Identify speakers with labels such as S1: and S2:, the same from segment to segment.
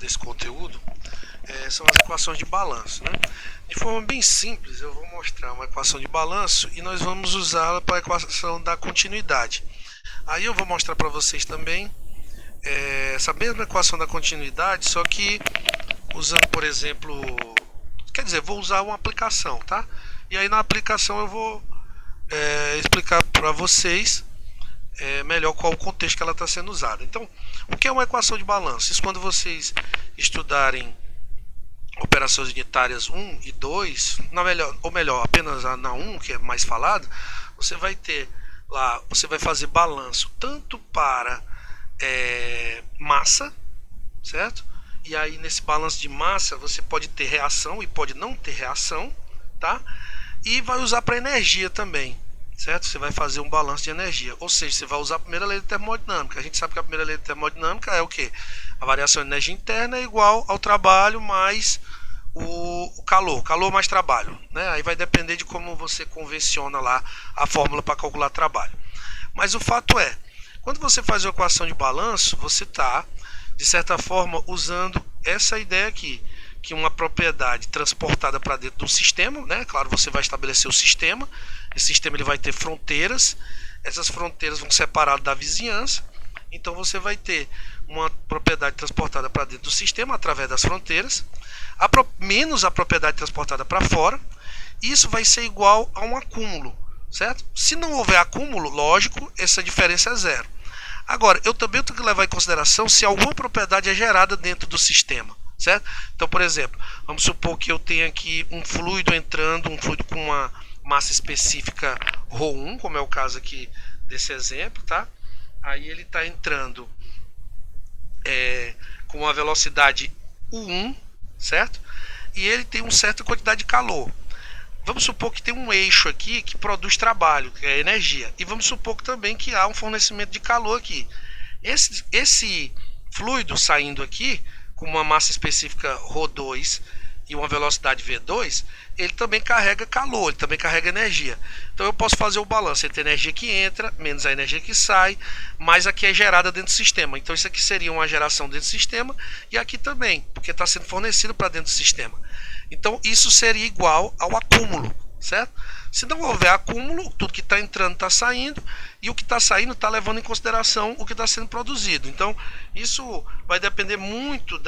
S1: desse conteúdo são as equações de balanço, né? De forma bem simples, eu vou mostrar uma equação de balanço e nós vamos usá-la para a equação da continuidade. Aí eu vou mostrar para vocês também essa mesma equação da continuidade, só que usando, por exemplo, quer dizer, vou usar uma aplicação, tá? E aí na aplicação eu vou explicar para vocês melhor qual o contexto que ela está sendo usada. Então, o que é uma equação de balanço? Isso quando vocês estudarem operações unitárias 1 e 2, ou melhor, apenas na 1, que é mais falado, você vai ter lá, você vai fazer balanço tanto para massa, certo? E aí nesse balanço de massa você pode ter reação e pode não ter reação, tá? E vai usar para energia também, certo? Você vai fazer um balanço de energia, ou seja, você vai usar a primeira lei de termodinâmica. A gente sabe que a primeira lei de termodinâmica é o que? A variação de energia interna é igual ao trabalho mais o calor, calor mais trabalho, né? Aí vai depender de como você convenciona lá a fórmula para calcular trabalho. Mas o fato é, quando você faz uma equação de balanço, você está, de certa forma, usando essa ideia aqui, que uma propriedade transportada para dentro do sistema, né? Claro, você vai estabelecer o sistema, esse sistema ele vai ter fronteiras, essas fronteiras vão separar da vizinhança, então você vai ter uma propriedade transportada para dentro do sistema através das fronteiras, menos a propriedade transportada para fora, isso vai ser igual a um acúmulo, certo? Se não houver acúmulo, lógico, essa diferença é zero. Agora, eu também tenho que levar em consideração se alguma propriedade é gerada dentro do sistema, certo? Então, por exemplo, vamos supor que eu tenha aqui um fluido entrando, um fluido com uma massa específica ρ1, como é o caso aqui desse exemplo, tá? Aí ele está entrando com uma velocidade U1, certo? E ele tem uma certa quantidade de calor. Vamos supor que tem um eixo aqui que produz trabalho, que é energia. E vamos supor que também que há um fornecimento de calor aqui. Esse fluido saindo aqui, com uma massa específica ρ2 e uma velocidade v2, ele também carrega calor, ele também carrega energia. Então eu posso fazer o balanço entre a energia que entra, menos a energia que sai, mais a que é gerada dentro do sistema. Então isso aqui seria uma geração dentro do sistema, e aqui também, porque está sendo fornecido para dentro do sistema. Então isso seria igual ao acúmulo, certo? Se não houver acúmulo, tudo que está entrando está saindo, e o que está saindo está levando em consideração o que está sendo produzido. Então isso vai depender muito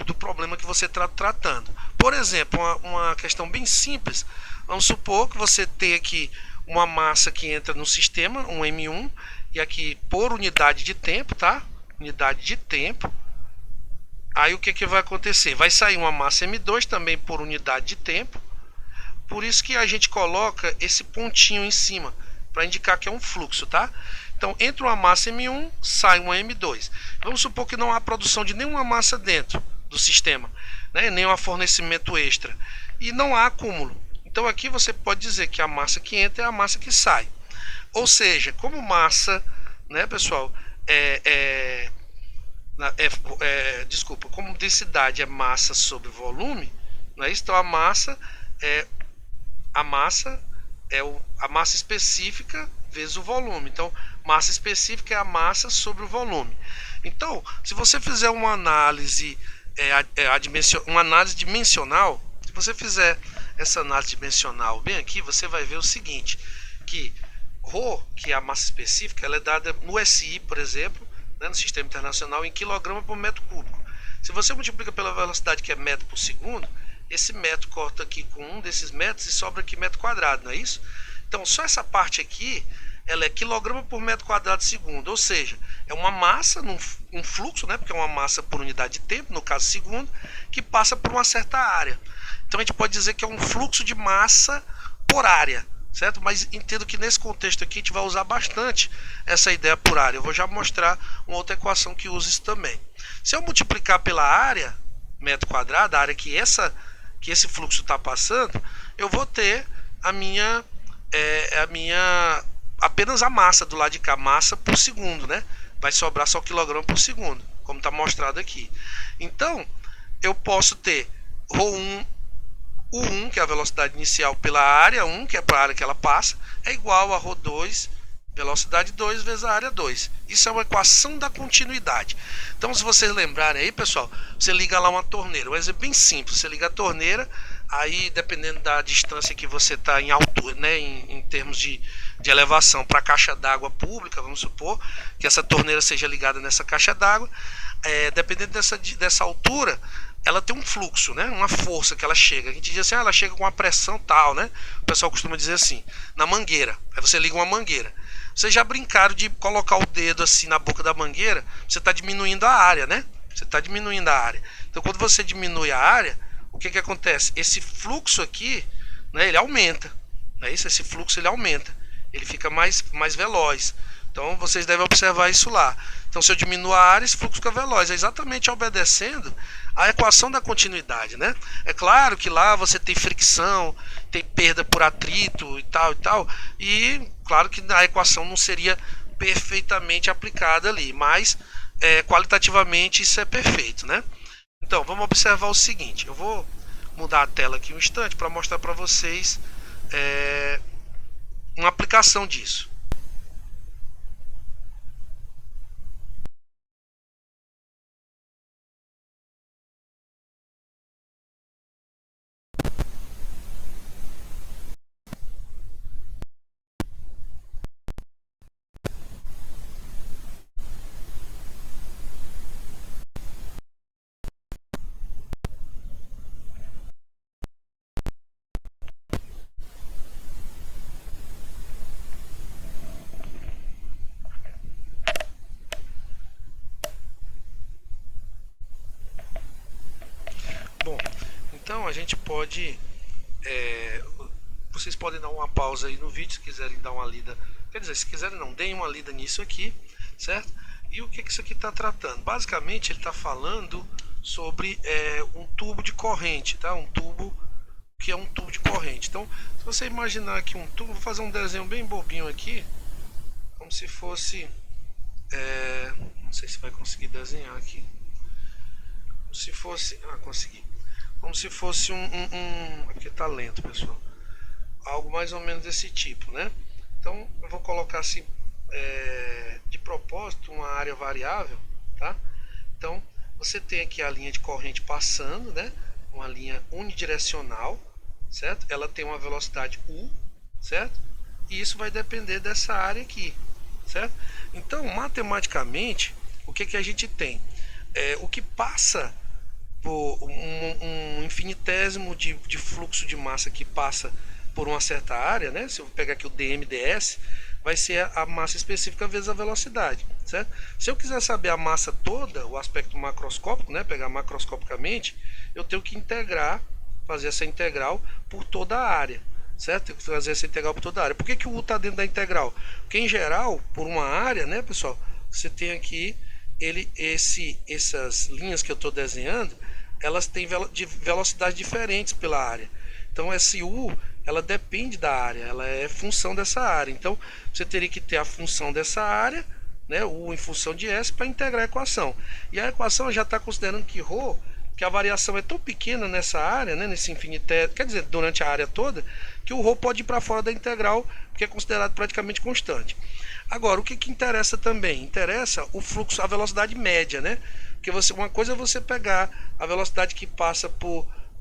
S1: do problema que você está tratando. Por exemplo, uma questão bem simples, vamos supor que você tem aqui uma massa que entra no sistema, um M1, e aqui por unidade de tempo, tá? Unidade de tempo. Aí o que vai acontecer? Vai sair uma massa M2 também por unidade de tempo. Por isso que a gente coloca esse pontinho em cima, para indicar que é um fluxo, tá? Então, entra uma massa M1, sai uma M2. Vamos supor que não há produção de nenhuma massa dentro do sistema, né? Nenhum fornecimento extra. E não há acúmulo. Então, aqui você pode dizer que a massa que entra é a massa que sai. Ou seja, como massa, né, pessoal, desculpa, como densidade é massa sobre volume, não é isso? Então, a massa é a massa específica vezes o volume. Então, massa específica é a massa sobre o volume. Então, se você fizer uma análise, uma análise dimensional, se você fizer essa análise dimensional bem aqui, você vai ver o seguinte, que ρ, que é a massa específica, ela é dada no SI, por exemplo, né, no sistema internacional, em quilograma por metro cúbico. Se você multiplica pela velocidade, que é metro por segundo, esse metro corta aqui com um desses metros e sobra aqui metro quadrado, não é isso? Então, só essa parte aqui, ela é quilograma por metro quadrado segundo, ou seja, é uma massa, um fluxo, né, porque é uma massa por unidade de tempo, no caso segundo, que passa por uma certa área. Então, a gente pode dizer que é um fluxo de massa por área, certo? Mas entendo que nesse contexto aqui a gente vai usar bastante essa ideia por área. Eu vou já mostrar uma outra equação que usa isso também. Se eu multiplicar pela área, metro quadrado, a área que esse fluxo está passando, eu vou ter apenas a massa do lado de cá, massa por segundo, né? Vai sobrar só quilograma por segundo, como está mostrado aqui. Então, eu posso ter ρ1, U1, que é a velocidade inicial pela área 1, que é para a área que ela passa, é igual a ρ2 Velocidade 2 vezes a área 2. Isso é uma equação da continuidade. Então, se vocês lembrarem aí, pessoal, você liga lá uma torneira. Um exemplo bem simples. Você liga a torneira, aí dependendo da distância que você está em altura, né, em termos de elevação para a caixa d'água pública, vamos supor que essa torneira seja ligada nessa caixa d'água. Dependendo dessa altura, ela tem um fluxo, né? Uma força que ela chega. A gente diz assim, ela chega com uma pressão tal, né? O pessoal costuma dizer assim, na mangueira. Aí você liga uma mangueira. Vocês já brincaram de colocar o dedo assim na boca da mangueira? Você está diminuindo a área, né? Você está diminuindo a área. Então, quando você diminui a área, o que acontece? Esse fluxo aqui, né? Ele aumenta. Não é isso? Esse fluxo ele aumenta. Ele fica mais veloz. Então, vocês devem observar isso lá. Então, se eu diminuo a área, esse fluxo fica veloz. É exatamente obedecendo a equação da continuidade, né? É claro que lá você tem fricção, tem perda por atrito e tal e tal. E claro que a equação não seria perfeitamente aplicada ali, mas qualitativamente isso é perfeito, né? Então, vamos observar o seguinte. Eu vou mudar a tela aqui um instante para mostrar para vocês uma aplicação disso. Bom, então a gente pode. é, Vocês podem dar uma pausa aí no vídeo se quiserem dar uma lida. Quer dizer, se quiserem não, deem uma lida nisso aqui, certo? E o que isso aqui está tratando? Basicamente ele está falando sobre um tubo de corrente, tá? Um tubo que é um tubo de corrente. Então, se você imaginar aqui um tubo, vou fazer um desenho bem bobinho aqui, como se fosse. Não sei se vai conseguir desenhar aqui. Como se fosse. Ah, consegui. Como se fosse aqui tá lento, pessoal. Algo mais ou menos desse tipo, né? Então eu vou colocar assim de propósito uma área variável, tá? Então você tem aqui a linha de corrente passando, né? Uma linha unidirecional, certo? Ela tem uma velocidade u, certo? E isso vai depender dessa área aqui, certo? Então matematicamente o que a gente tem? O que passa por um infinitésimo de fluxo de massa que passa por uma certa área, né? Se eu pegar aqui o dmds, vai ser a massa específica vezes a velocidade, certo? Se eu quiser saber a massa toda, o aspecto macroscópico, né? Pegar macroscopicamente, eu tenho que integrar, fazer essa integral por toda a área, certo? Fazer essa integral por toda a área. Por que o U está dentro da integral? Porque em geral, por uma área, né, pessoal, você tem aqui essas linhas que eu estou desenhando, elas têm velocidades diferentes pela área. Então esse U, ela depende da área, ela é função dessa área. Então você teria que ter a função dessa área, né, U em função de S, para integrar a equação. E a equação já está considerando que ρ, que a variação é tão pequena nessa área, né, nesse infinitésimo, quer dizer, durante a área toda, que o ρ pode ir para fora da integral, porque é considerado praticamente constante. Agora, o que interessa também? Interessa o fluxo, a velocidade média, né? Porque uma coisa é você pegar a velocidade que passa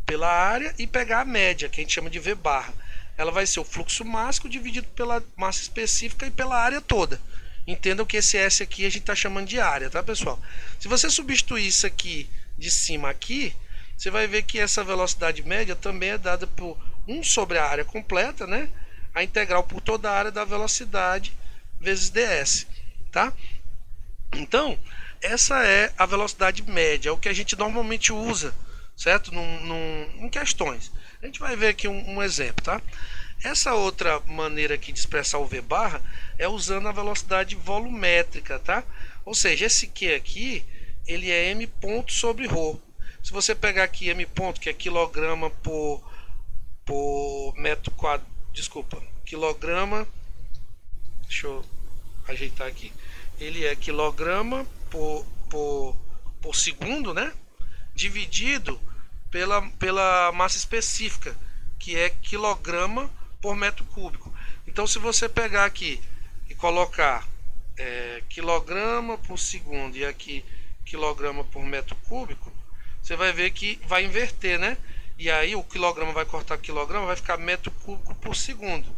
S1: pela área e pegar a média, que a gente chama de V barra. Ela vai ser o fluxo máximo dividido pela massa específica e pela área toda. Entendam que esse S aqui a gente está chamando de área, tá, pessoal? Se você substituir isso aqui de cima aqui, você vai ver que essa velocidade média também é dada por 1 sobre a área completa, né? A integral por toda a área da velocidade vezes ds, tá? Então, essa é a velocidade média, é o que a gente normalmente usa, certo? Em questões. A gente vai ver aqui um exemplo, tá? Essa outra maneira aqui de expressar o V barra é usando a velocidade volumétrica, tá? Ou seja, esse Q aqui, ele é m ponto sobre ρ. Se você pegar aqui m ponto, que é quilograma por metro quadrado, desculpa, quilograma, deixa eu ajeitar aqui, ele é quilograma por segundo, né? Dividido pela massa específica, que é quilograma por metro cúbico. Então, se você pegar aqui e colocar quilograma por segundo e aqui quilograma por metro cúbico, você vai ver que vai inverter, né? E aí o quilograma vai cortar quilograma, vai ficar metro cúbico por segundo.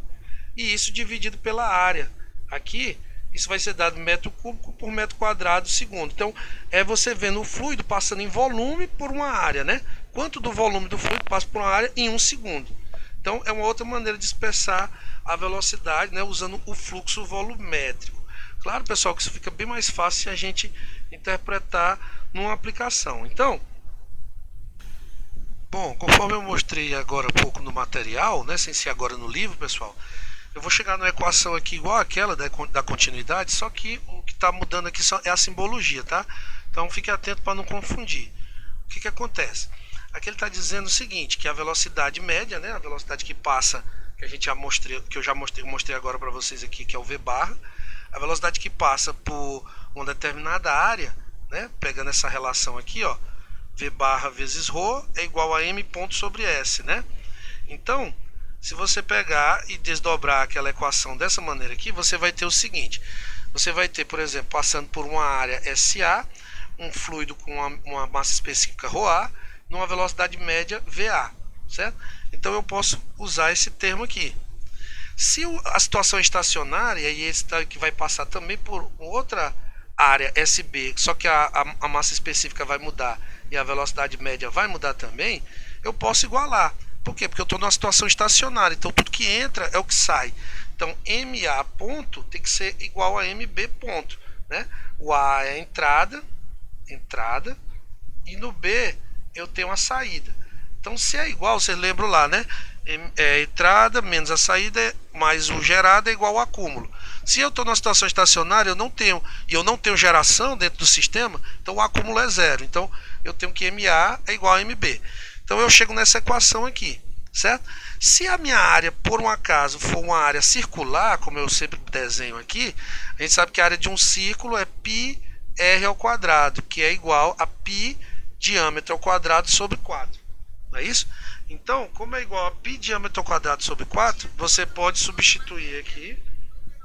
S1: E isso dividido pela área. Aqui, isso vai ser dado metro cúbico por metro quadrado segundo. Então, é você vendo o fluido passando em volume por uma área, né? Quanto do volume do fluido passa por uma área em um segundo. Então, é uma outra maneira de expressar a velocidade, né? Usando o fluxo volumétrico. Claro, pessoal, que isso fica bem mais fácil se a gente interpretar numa aplicação. Então, bom, conforme eu mostrei agora há pouco no material, né, sem ser agora no livro, pessoal, eu vou chegar numa equação aqui igual àquela da continuidade, só que o que está mudando aqui é a simbologia, tá? Então fique atento para não confundir. O que acontece? Aqui ele está dizendo o seguinte, que a velocidade média, né, a velocidade que passa, que a gente já mostrei, que eu já mostrei agora para vocês aqui, que é o v barra, a velocidade que passa por uma determinada área, né, pegando essa relação aqui, ó, v barra vezes ρ é igual a m ponto sobre s, né? Então, se você pegar e desdobrar aquela equação dessa maneira aqui, você vai ter o seguinte, você vai ter, por exemplo, passando por uma área SA, um fluido com uma massa específica ρA, numa velocidade média VA, certo? Então eu posso usar esse termo aqui. Se a situação é estacionária, e esse que vai passar também por outra área SB, só que a massa específica vai mudar e a velocidade média vai mudar também, eu posso igualar. Por quê? Porque eu estou numa situação estacionária, então tudo que entra é o que sai. Então MA ponto tem que ser igual a MB ponto, né? O A é a entrada, e no B eu tenho a saída. Então se é igual, vocês lembram lá, né? É entrada menos a saída mais o gerado é igual ao acúmulo. Se eu estou numa situação estacionária, eu não tenho geração dentro do sistema, então o acúmulo é zero. Então eu tenho que MA é igual a MB. Então eu chego nessa equação aqui, certo? Se a minha área, por um acaso, for uma área circular, como eu sempre desenho aqui, a gente sabe que a área de um círculo é πr ao quadrado, que é igual a π diâmetro ao quadrado sobre 4. Não é isso? Então, como é igual a π diâmetro ao quadrado sobre 4, você pode substituir aqui.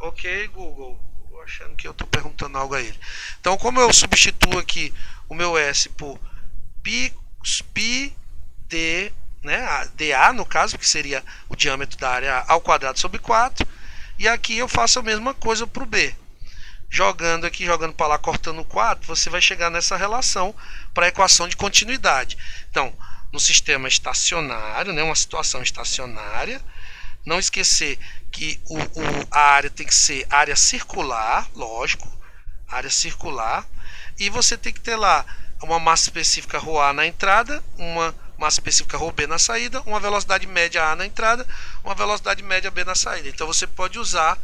S1: Ok, Google. Estou achando que eu estou perguntando algo a ele. Então, como eu substituo aqui o meu S por π d, né, dA no caso, que seria o diâmetro da área ao quadrado sobre 4, e aqui eu faço a mesma coisa para o B. Jogando aqui, jogando para lá, cortando 4, você vai chegar nessa relação para a equação de continuidade. Então, no sistema estacionário, né, uma situação estacionária, não esquecer que a área tem que ser área circular, lógico, área circular, e você tem que ter lá uma massa específica ρA na entrada, uma massa específica ρB na saída, uma velocidade média A na entrada, uma velocidade média B na saída. Então você pode usar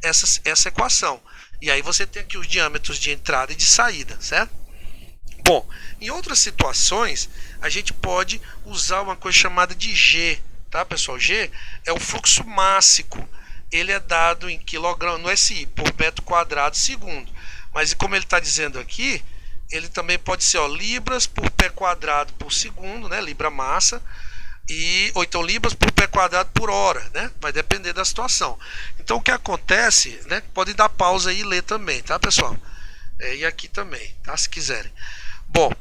S1: essa equação. E aí você tem aqui os diâmetros de entrada e de saída, certo? Bom, em outras situações, a gente pode usar uma coisa chamada de G, tá, pessoal? G é o fluxo mássico. Ele é dado em quilograma, no SI, por metro quadrado segundo. Mas como ele está dizendo aqui, ele também pode ser, ó, libras por pé quadrado por segundo, né? Libra massa. Ou então libras por pé quadrado por hora, né? Vai depender da situação. Então o que acontece, né? Pode dar pausa aí e ler também, tá, pessoal? E aqui também, tá? Se quiserem. Bom,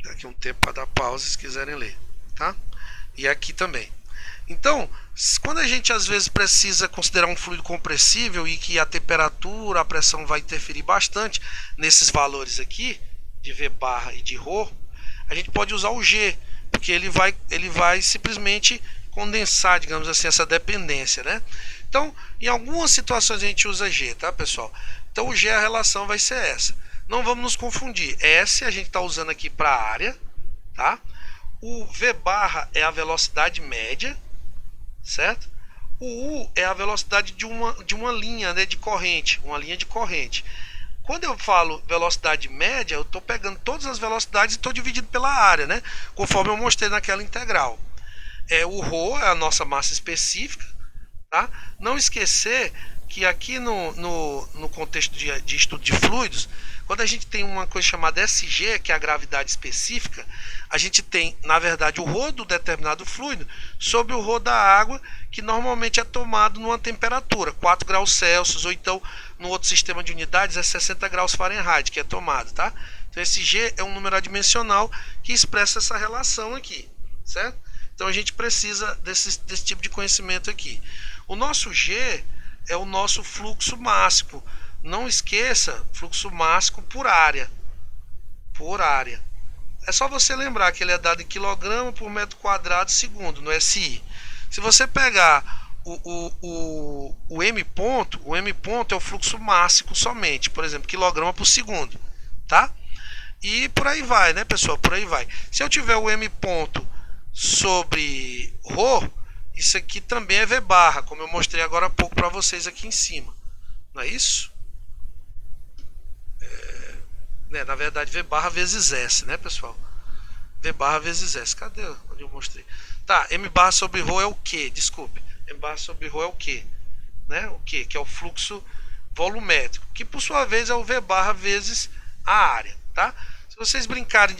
S1: daqui um tempo para dar pausa se quiserem ler, tá? E aqui também. Então, quando a gente às vezes precisa considerar um fluido compressível e que a temperatura, a pressão vai interferir bastante nesses valores aqui, de V barra e de ρ, a gente pode usar o G, porque ele vai simplesmente condensar, digamos assim, essa dependência, né? Então, em algumas situações a gente usa G, tá, pessoal? Então, o G, a relação vai ser essa. Não vamos nos confundir. S a gente está usando aqui para a área, tá? O V barra é a velocidade média, certo? O U é a velocidade de uma linha, né, de corrente, uma linha de corrente. Quando eu falo velocidade média, eu estou pegando todas as velocidades e estou dividindo pela área, né? Conforme eu mostrei naquela integral. O ρ é a nossa massa específica, tá? Não esquecer que aqui no contexto de estudo de fluidos, quando a gente tem uma coisa chamada SG, que é a gravidade específica, a gente tem, na verdade, o ρ do determinado fluido sobre o ρ da água, que normalmente é tomado numa temperatura, 4 graus Celsius, ou então, no outro sistema de unidades, é 60 graus Fahrenheit, que é tomado, tá? Então, esse G é um número adimensional que expressa essa relação aqui, certo? Então, a gente precisa desse tipo de conhecimento aqui. O nosso G é o nosso fluxo máximo. Não esqueça, fluxo máximo por área. Por área. É só você lembrar que ele é dado em quilograma por metro quadrado segundo, no SI. Se você pegar o M ponto, o M ponto é o fluxo máximo somente, por exemplo, quilograma por segundo, tá? E por aí vai, né, pessoal? Por aí vai. Se eu tiver o M ponto sobre ρ, isso aqui também é V barra, como eu mostrei agora há pouco para vocês aqui em cima. Não é isso? Na verdade, V barra vezes S, né, pessoal? V barra vezes S. Cadê onde eu mostrei? Tá, M barra sobre ρ é o quê? Desculpe. M barra sobre ρ é o quê? Né? O quê? Que é o fluxo volumétrico, que por sua vez é o V barra vezes a área, tá? Se vocês brincarem